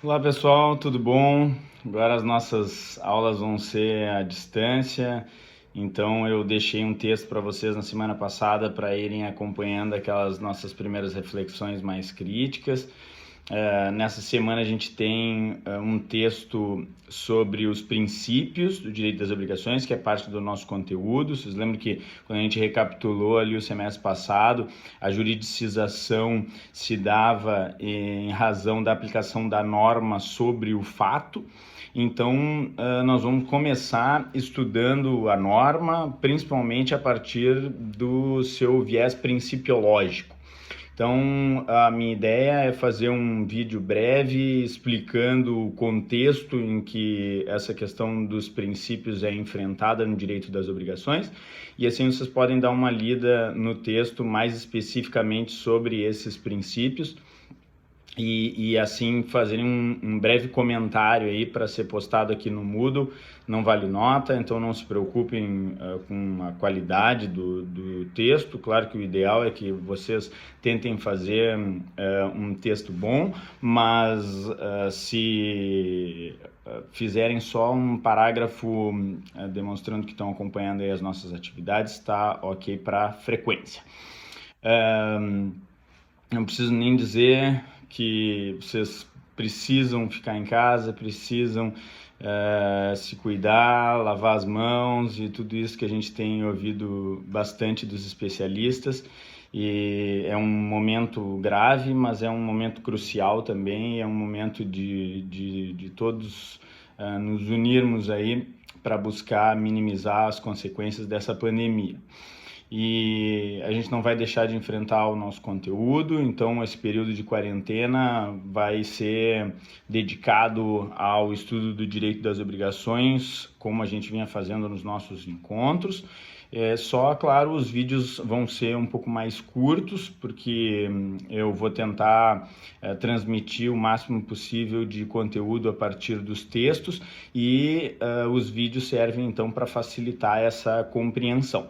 Olá pessoal, tudo bom? Agora as nossas aulas vão ser à distância, então eu deixei um texto para vocês na semana passada para irem acompanhando aquelas nossas primeiras reflexões mais críticas. Nessa semana a gente tem um texto sobre os princípios do direito das obrigações, que é parte do nosso conteúdo. Vocês lembram que quando a gente recapitulou ali o semestre passado, a juridicização se dava em razão da aplicação da norma sobre o fato. Então, nós vamos começar estudando a norma, principalmente a partir do seu viés principiológico. Então, a minha ideia é fazer um vídeo breve explicando o contexto em que essa questão dos princípios é enfrentada no direito das obrigações, e assim vocês podem dar uma lida no texto mais especificamente sobre esses princípios e assim fazerem um breve comentário aí para ser postado aqui no Moodle. Não vale nota, então não se preocupem com a qualidade do texto. Claro que o ideal é que vocês tentem fazer um texto bom, mas se fizerem só um parágrafo demonstrando que estão acompanhando aí as nossas atividades, está ok para frequência. Não preciso nem dizer que vocês precisam ficar em casa, precisam se cuidar, lavar as mãos e tudo isso que a gente tem ouvido bastante dos especialistas. E é um momento grave, mas é um momento crucial também, é um momento de todos nos unirmos aí para buscar minimizar as consequências dessa pandemia. E a gente não vai deixar de enfrentar o nosso conteúdo, então esse período de quarentena vai ser dedicado ao estudo do direito das obrigações, como a gente vinha fazendo nos nossos encontros. Só, claro, os vídeos vão ser um pouco mais curtos, porque eu vou tentar transmitir o máximo possível de conteúdo a partir dos textos, e os vídeos servem então para facilitar essa compreensão.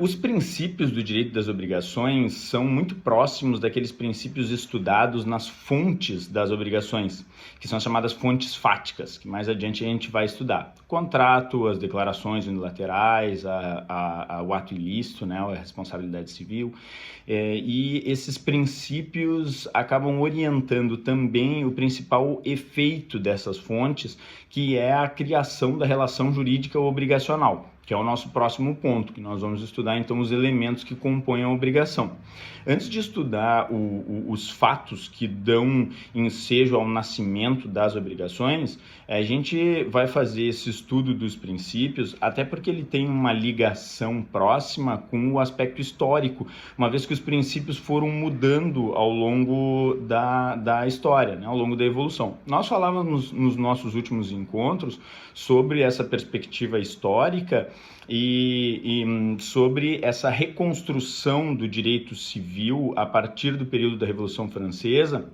Os princípios do direito das obrigações são muito próximos daqueles princípios estudados nas fontes das obrigações, que são as chamadas fontes fáticas, que mais adiante a gente vai estudar. O contrato, as declarações unilaterais, o ato ilícito, né, a responsabilidade civil, e esses princípios acabam orientando também o principal efeito dessas fontes, que é a criação da relação jurídica obrigacional, que é o nosso próximo ponto, que nós vamos estudar então os elementos que compõem a obrigação. Antes de estudar os fatos que dão ensejo ao nascimento das obrigações, a gente vai fazer esse estudo dos princípios, até porque ele tem uma ligação próxima com o aspecto histórico, uma vez que os princípios foram mudando ao longo da história, né, ao longo da evolução. Nós falávamos nos nossos últimos encontros sobre essa perspectiva histórica e sobre essa reconstrução do direito civil a partir do período da Revolução Francesa,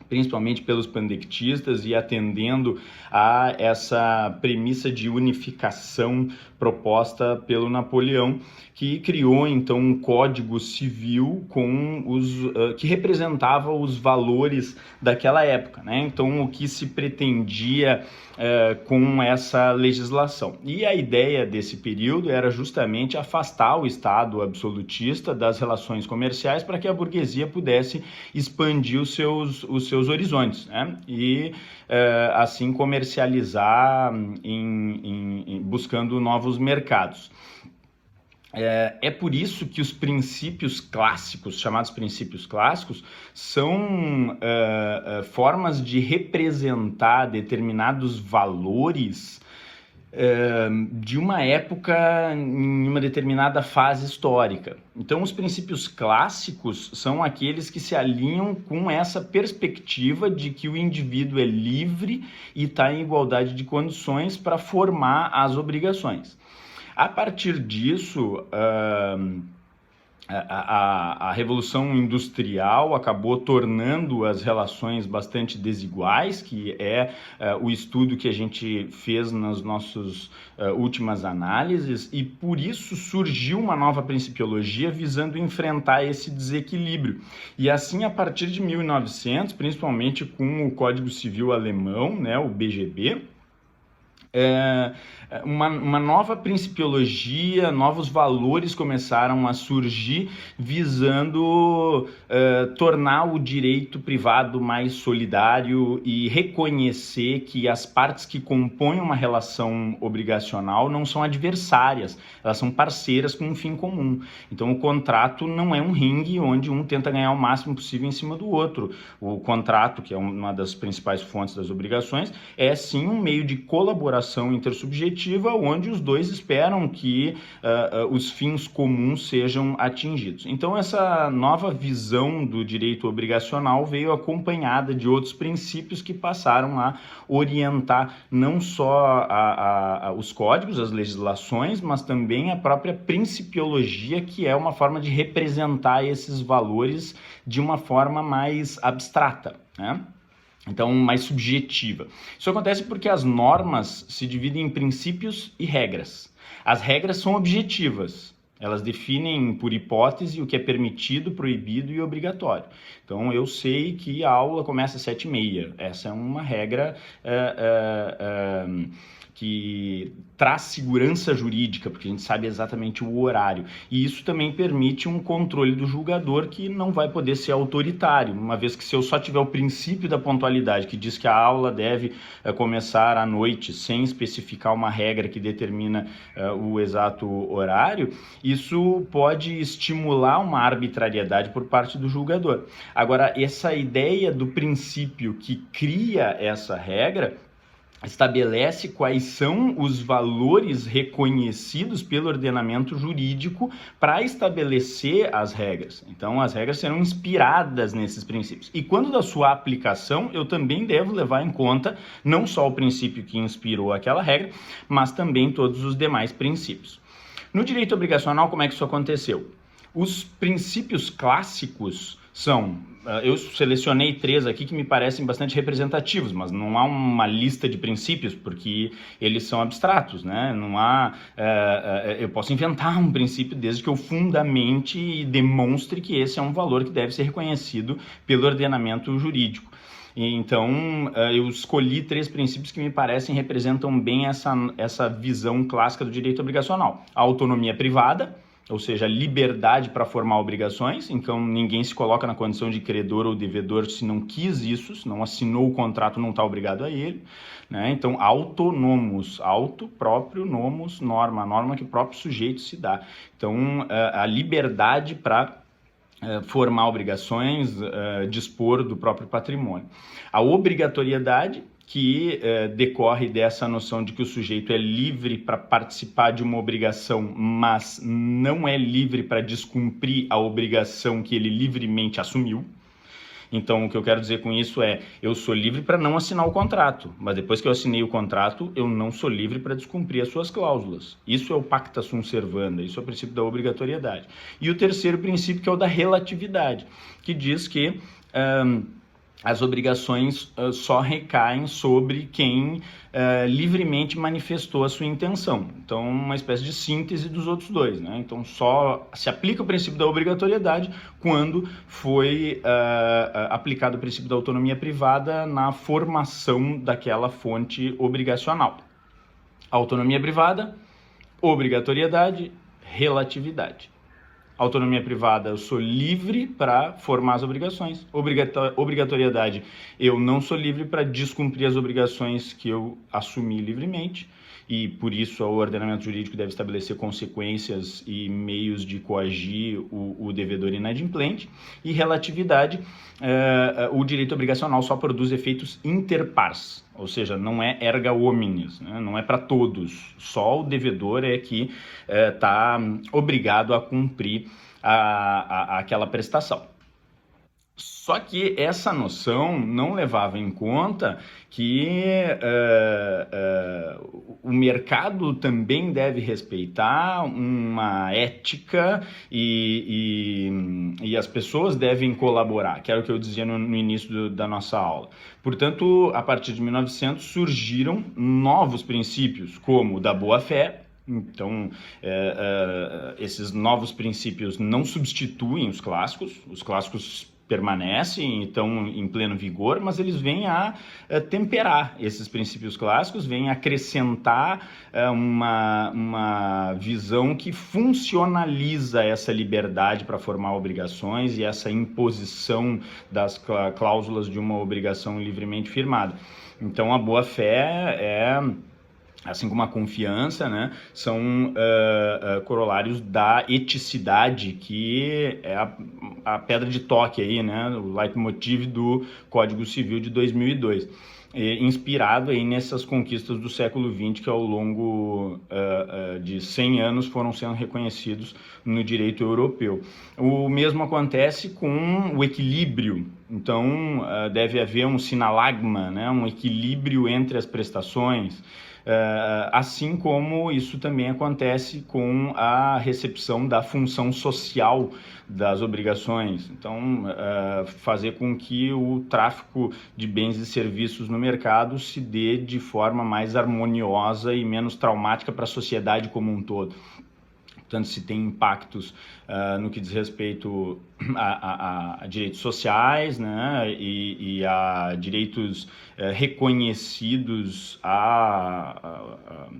principalmente pelos pandectistas, e atendendo a essa premissa de unificação proposta pelo Napoleão, que criou então um código civil com que representava os valores daquela época, né? Então, o que se pretendia com essa legislação. E a ideia desse período era justamente afastar o Estado absolutista das relações comerciais para que a burguesia pudesse expandir os seus horizontes, né? E assim comercializar buscando novos mercados. É por isso que os princípios clássicos, chamados princípios clássicos, são formas de representar determinados valores de uma época, em uma determinada fase histórica. Então, os princípios clássicos são aqueles que se alinham com essa perspectiva de que o indivíduo é livre e está em igualdade de condições para formar as obrigações. A partir disso, A Revolução Industrial acabou tornando as relações bastante desiguais, que é o estudo que a gente fez nas nossas últimas análises, e por isso surgiu uma nova principiologia visando enfrentar esse desequilíbrio. E assim, a partir de 1900, principalmente com o Código Civil Alemão, né, o BGB, uma nova principiologia, novos valores começaram a surgir visando tornar o direito privado mais solidário e reconhecer que as partes que compõem uma relação obrigacional não são adversárias, elas são parceiras com um fim comum. Então o contrato não é um ringue onde um tenta ganhar o máximo possível em cima do outro. O contrato, que é uma das principais fontes das obrigações, é sim um meio de colaboração intersubjetiva, onde os dois esperam que os fins comuns sejam atingidos. Então, essa nova visão do direito obrigacional veio acompanhada de outros princípios que passaram a orientar não só os códigos, as legislações, mas também a própria principiologia, que é uma forma de representar esses valores de uma forma mais abstrata, né? Então, mais subjetiva. Isso acontece porque as normas se dividem em princípios e regras. As regras são objetivas. Elas definem por hipótese o que é permitido, proibido e obrigatório. Então, eu sei que a aula começa às 7h30. Essa é uma regra que traz segurança jurídica, porque a gente sabe exatamente o horário. E isso também permite um controle do julgador que não vai poder ser autoritário, uma vez que se eu só tiver o princípio da pontualidade, que diz que a aula deve começar à noite, sem especificar uma regra que determina o exato horário, isso pode estimular uma arbitrariedade por parte do julgador. Agora, essa ideia do princípio que cria essa regra estabelece quais são os valores reconhecidos pelo ordenamento jurídico para estabelecer as regras. Então, as regras serão inspiradas nesses princípios. E quando da sua aplicação, eu também devo levar em conta não só o princípio que inspirou aquela regra, mas também todos os demais princípios. No direito obrigacional, como é que isso aconteceu? Os princípios clássicos são, eu selecionei 3 aqui que me parecem bastante representativos, mas não há uma lista de princípios, porque eles são abstratos, né? Não há, eu posso inventar um princípio desde que eu fundamente e demonstre que esse é um valor que deve ser reconhecido pelo ordenamento jurídico. Então, eu escolhi 3 princípios que me parecem representam bem essa visão clássica do direito obrigacional. A autonomia privada, ou seja, liberdade para formar obrigações, então ninguém se coloca na condição de credor ou devedor se não quis isso, se não assinou o contrato, não está obrigado a ele, né? Então, autonomos, auto, próprio, nomos, norma, a norma que o próprio sujeito se dá. Então, a liberdade para formar obrigações, dispor do próprio patrimônio. A obrigatoriedade, que decorre dessa noção de que o sujeito é livre para participar de uma obrigação, mas não é livre para descumprir a obrigação que ele livremente assumiu. Então, o que eu quero dizer com isso é, eu sou livre para não assinar o contrato, mas depois que eu assinei o contrato, eu não sou livre para descumprir as suas cláusulas. Isso é o pacta sunt servanda, isso é o princípio da obrigatoriedade. E o terceiro princípio, que é o da relatividade, que diz que as obrigações só recaem sobre quem livremente manifestou a sua intenção. Então, uma espécie de síntese dos outros dois, né? Então, só se aplica o princípio da obrigatoriedade quando foi aplicado o princípio da autonomia privada na formação daquela fonte obrigacional. Autonomia privada, obrigatoriedade, relatividade. Autonomia privada, eu sou livre para formar as obrigações. Obrigatoriedade, eu não sou livre para descumprir as obrigações que eu assumi livremente, e por isso o ordenamento jurídico deve estabelecer consequências e meios de coagir o devedor inadimplente. E relatividade, o direito obrigacional só produz efeitos interpars, ou seja, não é erga omnes, né? Não é para todos, só o devedor é que está obrigado a cumprir aquela prestação. Só que essa noção não levava em conta que o mercado também deve respeitar uma ética e as pessoas devem colaborar, que era o que eu dizia no início da nossa aula. Portanto, a partir de 1900 surgiram novos princípios, como o da boa-fé. Então, esses novos princípios não substituem os clássicos permanecem e estão em pleno vigor, mas eles vêm a temperar esses princípios clássicos, vêm a acrescentar uma visão que funcionaliza essa liberdade para formar obrigações e essa imposição das cláusulas de uma obrigação livremente firmada. Então, a boa-fé assim como a confiança, né, são corolários da eticidade, que é a pedra de toque aí, né, o leitmotiv do Código Civil de 2002. Inspirado aí nessas conquistas do século XX que ao longo de 100 anos foram sendo reconhecidos no direito europeu. O mesmo acontece com o equilíbrio. Então, deve haver um sinalagma, né, um equilíbrio entre as prestações, assim como isso também acontece com a recepção da função social das obrigações. Então, fazer com que o tráfico de bens e serviços no mercado se dê de forma mais harmoniosa e menos traumática para a sociedade como um todo. Portanto, se tem impactos no que diz respeito a direitos sociais, né, e a direitos reconhecidos à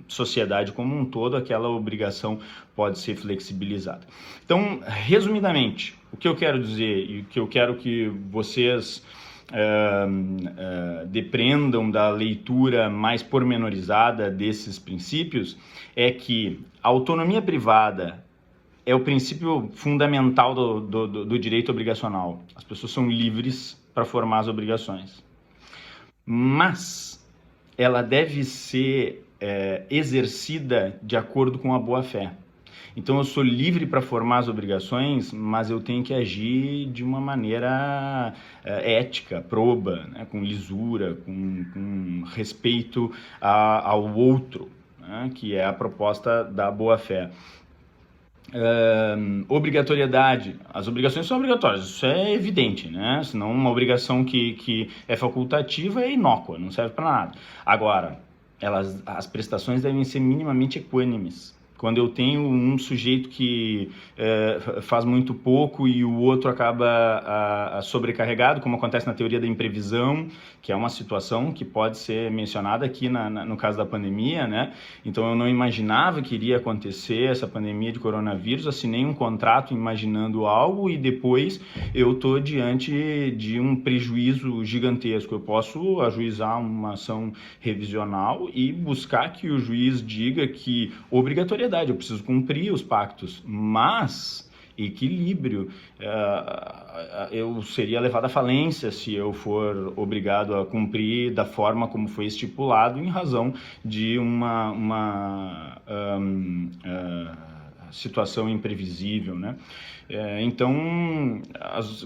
sociedade como um todo, aquela obrigação pode ser flexibilizada. Então, resumidamente, o que eu quero dizer e o que eu quero que vocês depreendam da leitura mais pormenorizada desses princípios é que a autonomia privada é o princípio fundamental do direito obrigacional. As pessoas são livres para formar as obrigações, mas ela deve ser exercida de acordo com a boa-fé. Então, eu sou livre para formar as obrigações, mas eu tenho que agir de uma maneira ética, proba, né, com lisura, com respeito ao outro, né, que é a proposta da boa-fé. Obrigatoriedade. As obrigações são obrigatórias, isso é evidente, né? Senão uma obrigação que é facultativa é inócua, não serve para nada. Agora, as prestações devem ser minimamente equânimes. Quando eu tenho um sujeito que faz muito pouco e o outro acaba sobrecarregado, como acontece na teoria da imprevisão, que é uma situação que pode ser mencionada aqui no caso da pandemia, né? Então eu não imaginava que iria acontecer essa pandemia de coronavírus, assinei um contrato imaginando algo e depois eu estou diante de um prejuízo gigantesco. Eu posso ajuizar uma ação revisional e buscar que o juiz diga que obrigatoriedade, eu preciso cumprir os pactos, mas equilíbrio, eu seria levado à falência se eu for obrigado a cumprir da forma como foi estipulado em razão de uma situação imprevisível, né? Então,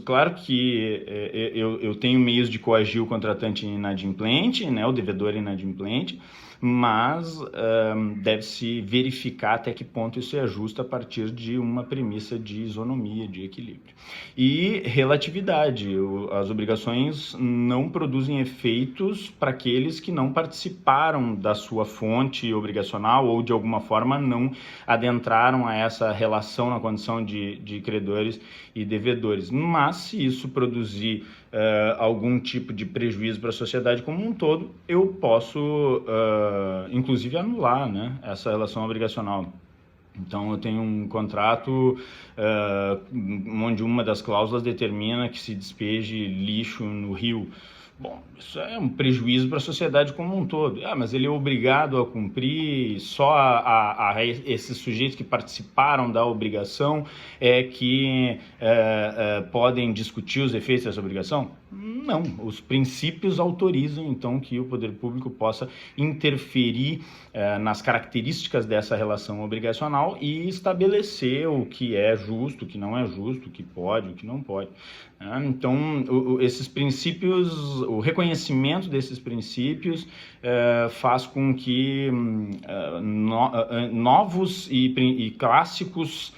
claro que eu tenho meios de coagir o contratante inadimplente, né, o devedor inadimplente, mas deve-se verificar até que ponto isso é justo a partir de uma premissa de isonomia, de equilíbrio. E relatividade, as obrigações não produzem efeitos para aqueles que não participaram da sua fonte obrigacional ou de alguma forma não adentraram a essa relação na condição de credores e devedores. Mas se isso produzir algum tipo de prejuízo para a sociedade como um todo, eu posso inclusive anular, né, essa relação obrigacional. Então eu tenho um contrato onde uma das cláusulas determina que se despeje lixo no rio. Bom, isso é um prejuízo para a sociedade como um todo. Mas ele é obrigado a cumprir, só a esses sujeitos que participaram da obrigação que podem discutir os efeitos dessa obrigação? Não, os princípios autorizam então que o poder público possa interferir nas características dessa relação obrigacional e estabelecer o que é justo, o que não é justo, o que pode, o que não pode. Então, esses princípios, o reconhecimento desses princípios faz com que novos e clássicos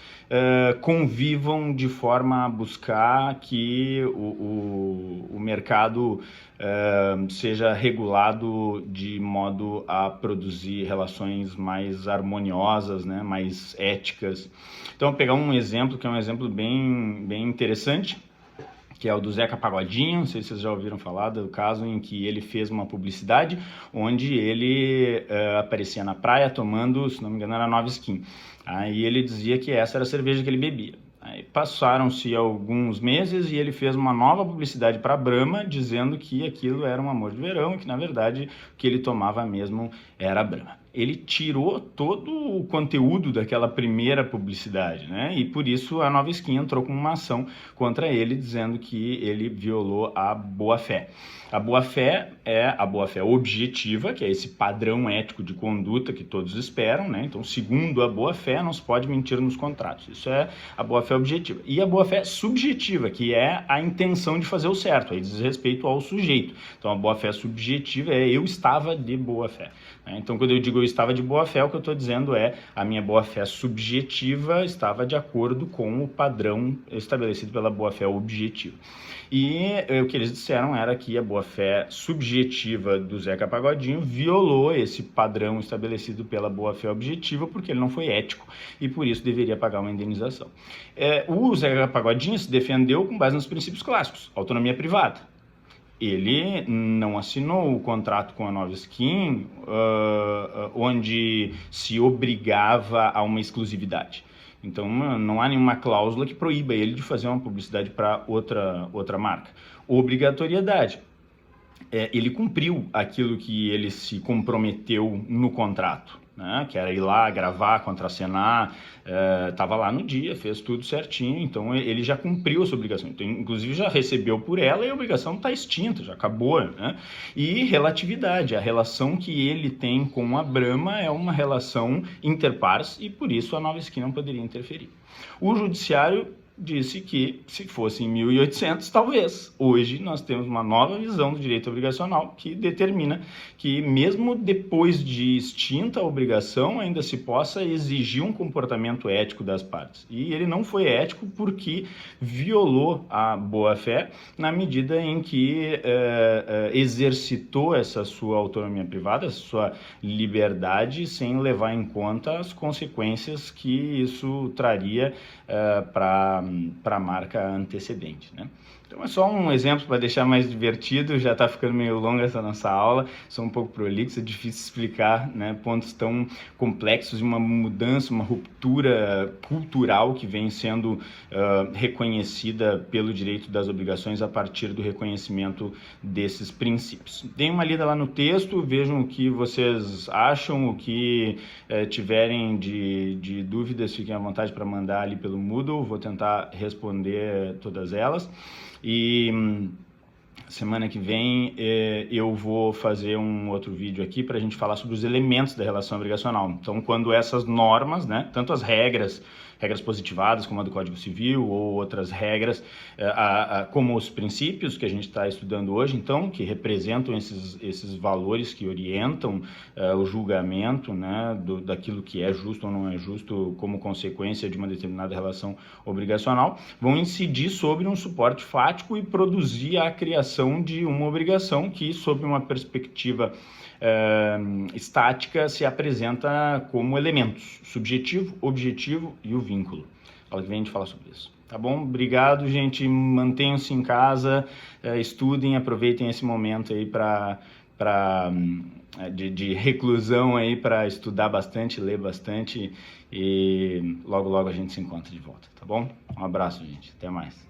convivam de forma a buscar que o mercado seja regulado de modo a produzir relações mais harmoniosas, né, mais éticas. Então, vou pegar um exemplo que é um exemplo bem interessante, que é o do Zeca Pagodinho. Não sei se vocês já ouviram falar do caso em que ele fez uma publicidade onde ele aparecia na praia tomando, se não me engano, era Nova Skin. Aí ele dizia que essa era a cerveja que ele bebia. Aí passaram-se alguns meses e ele fez uma nova publicidade para a Brahma, dizendo que aquilo era um amor de verão e que, na verdade, o que ele tomava mesmo era a Brahma. Ele tirou todo o conteúdo daquela primeira publicidade, né? E por isso a Nova Skin entrou com uma ação contra ele, dizendo que ele violou a boa-fé. A boa-fé é a boa-fé objetiva, que é esse padrão ético de conduta que todos esperam, né? Então, segundo a boa-fé, não se pode mentir nos contratos. Isso é a boa-fé objetiva. E a boa-fé subjetiva, que é a intenção de fazer o certo, aí diz respeito ao sujeito. Então, a boa-fé subjetiva é eu estava de boa-fé. Então, quando eu digo eu estava de boa-fé, o que eu estou dizendo é a minha boa-fé subjetiva estava de acordo com o padrão estabelecido pela boa-fé objetiva. E o que eles disseram era que a boa-fé subjetiva do Zeca Pagodinho violou esse padrão estabelecido pela boa-fé objetiva porque ele não foi ético e por isso deveria pagar uma indenização. O Zeca Pagodinho se defendeu com base nos princípios clássicos, autonomia privada. Ele não assinou o contrato com a Nova Skin onde se obrigava a uma exclusividade. Então, não há nenhuma cláusula que proíba ele de fazer uma publicidade para outra marca. Obrigatoriedade. Ele cumpriu aquilo que ele se comprometeu no contrato, né? Que era ir lá, gravar, contracenar, estava lá no dia, fez tudo certinho, então ele já cumpriu essa obrigação. Então, inclusive já recebeu por ela e a obrigação está extinta, já acabou, né? E relatividade, a relação que ele tem com a Brahma é uma relação interpares e por isso a Nova Skin não poderia interferir. O judiciário disse que, se fosse em 1800, talvez. Hoje nós temos uma nova visão do direito obrigacional que determina que, mesmo depois de extinta a obrigação, ainda se possa exigir um comportamento ético das partes. E ele não foi ético porque violou a boa-fé na medida em que exercitou essa sua autonomia privada, essa sua liberdade, sem levar em conta as consequências que isso traria para a marca antecedente, né? Então é só um exemplo para deixar mais divertido, já está ficando meio longa essa nossa aula, sou um pouco prolixo, é difícil explicar, né, pontos tão complexos, uma mudança, uma ruptura cultural que vem sendo reconhecida pelo direito das obrigações a partir do reconhecimento desses princípios. Deem uma lida lá no texto, vejam o que vocês acham, o que tiverem de dúvidas, fiquem à vontade para mandar ali pelo Moodle, vou tentar responder todas elas. E semana que vem eu vou fazer um outro vídeo aqui para a gente falar sobre os elementos da relação obrigacional. Então, quando essas normas, né, tanto as regras positivadas, como a do Código Civil, ou outras regras, como os princípios que a gente está estudando hoje, então, que representam esses valores que orientam o julgamento, né, daquilo que é justo ou não é justo como consequência de uma determinada relação obrigacional, vão incidir sobre um suporte fático e produzir a criação de uma obrigação que, sob uma perspectiva estática, se apresenta como elementos: subjetivo, objetivo e o vínculo. Ela vem de falar sobre isso. Tá bom? Obrigado, gente. Mantenham-se em casa, estudem, aproveitem esse momento aí de reclusão aí para estudar bastante, ler bastante e logo a gente se encontra de volta, tá bom? Um abraço, gente. Até mais.